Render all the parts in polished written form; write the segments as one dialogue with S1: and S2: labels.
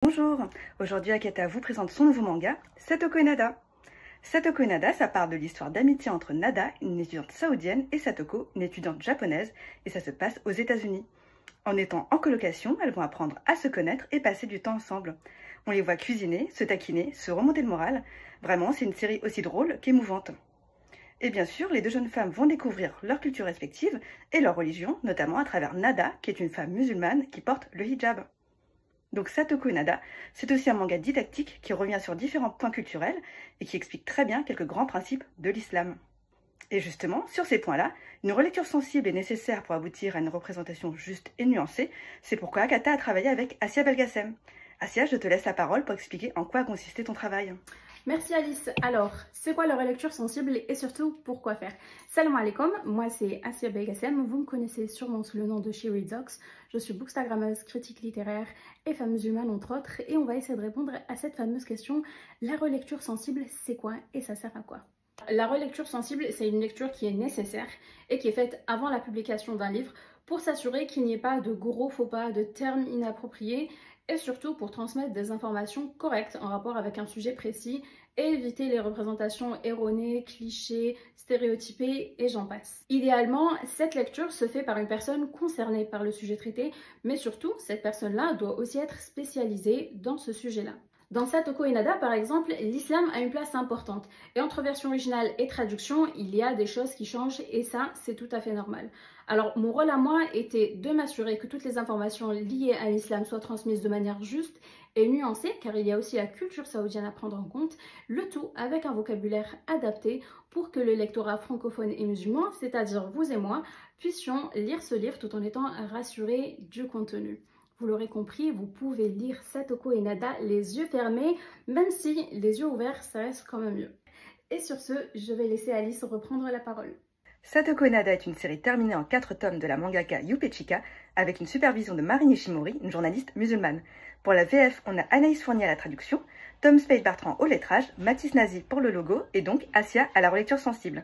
S1: Bonjour, aujourd'hui Akata vous présente son nouveau manga, Satoko et Nada. Satoko et Nada, ça parle de l'histoire d'amitié entre Nada, une étudiante saoudienne, et Satoko, une étudiante japonaise, et ça se passe aux États-Unis. En étant en colocation, elles vont apprendre à se connaître et passer du temps ensemble. On les voit cuisiner, se taquiner, se remonter le moral. Vraiment, c'est une série aussi drôle qu'émouvante. Et bien sûr, les deux jeunes femmes vont découvrir leur culture respective et leur religion, notamment à travers Nada, qui est une femme musulmane qui porte le hijab. Donc Satoko et Nada, c'est aussi un manga didactique qui revient sur différents points culturels et qui explique très bien quelques grands principes de l'islam. Et justement, sur ces points-là, une relecture sensible est nécessaire pour aboutir à une représentation juste et nuancée. C'est pourquoi Akata a travaillé avec Assia Belgacem. Assia, je te laisse la parole pour expliquer en quoi consistait ton travail.
S2: Merci Alice. Alors, c'est quoi la relecture sensible et surtout pourquoi faire? Salam alaikum, moi c'est Assia Belgacem, vous me connaissez sûrement sous le nom de She Reads Docs. Je suis bookstagrammeuse, critique littéraire et femme musulmane entre autres, et on va essayer de répondre à cette fameuse question, la relecture sensible c'est quoi et ça sert à quoi? La relecture sensible, c'est une lecture qui est nécessaire et qui est faite avant la publication d'un livre pour s'assurer qu'il n'y ait pas de gros faux pas, de termes inappropriés, et surtout pour transmettre des informations correctes en rapport avec un sujet précis et éviter les représentations erronées, clichés, stéréotypées et j'en passe. Idéalement, cette lecture se fait par une personne concernée par le sujet traité, mais surtout, cette personne-là doit aussi être spécialisée dans ce sujet-là. Dans Satoko et Nada, par exemple, l'islam a une place importante. Et entre version originale et traduction, il y a des choses qui changent et ça, c'est tout à fait normal. Alors, mon rôle à moi était de m'assurer que toutes les informations liées à l'islam soient transmises de manière juste et nuancée, car il y a aussi la culture saoudienne à prendre en compte, le tout avec un vocabulaire adapté pour que le lectorat francophone et musulman, c'est-à-dire vous et moi, puissions lire ce livre tout en étant rassurés du contenu. Vous l'aurez compris, vous pouvez lire Satoko et Nada les yeux fermés, même si les yeux ouverts, ça reste quand même mieux. Et sur ce, je vais laisser Alice reprendre la parole.
S1: Satoko et Nada est une série terminée en 4 tomes de la mangaka Yupe Chika, avec une supervision de Marine Ishimori, une journaliste musulmane. Pour la VF, on a Anaïs Fournier à la traduction, Tom Spade-Bartrand au lettrage, Mathis Nazi pour le logo, et donc Assia à la relecture sensible.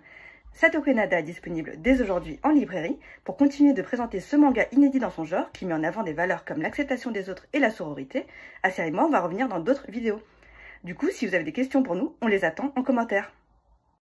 S1: Satoko et Nada est disponible dès aujourd'hui en librairie pour continuer de présenter ce manga inédit dans son genre qui met en avant des valeurs comme l'acceptation des autres et la sororité. Assia et moi, on va revenir dans d'autres vidéos. Du coup, si vous avez des questions pour nous, on les attend en commentaire.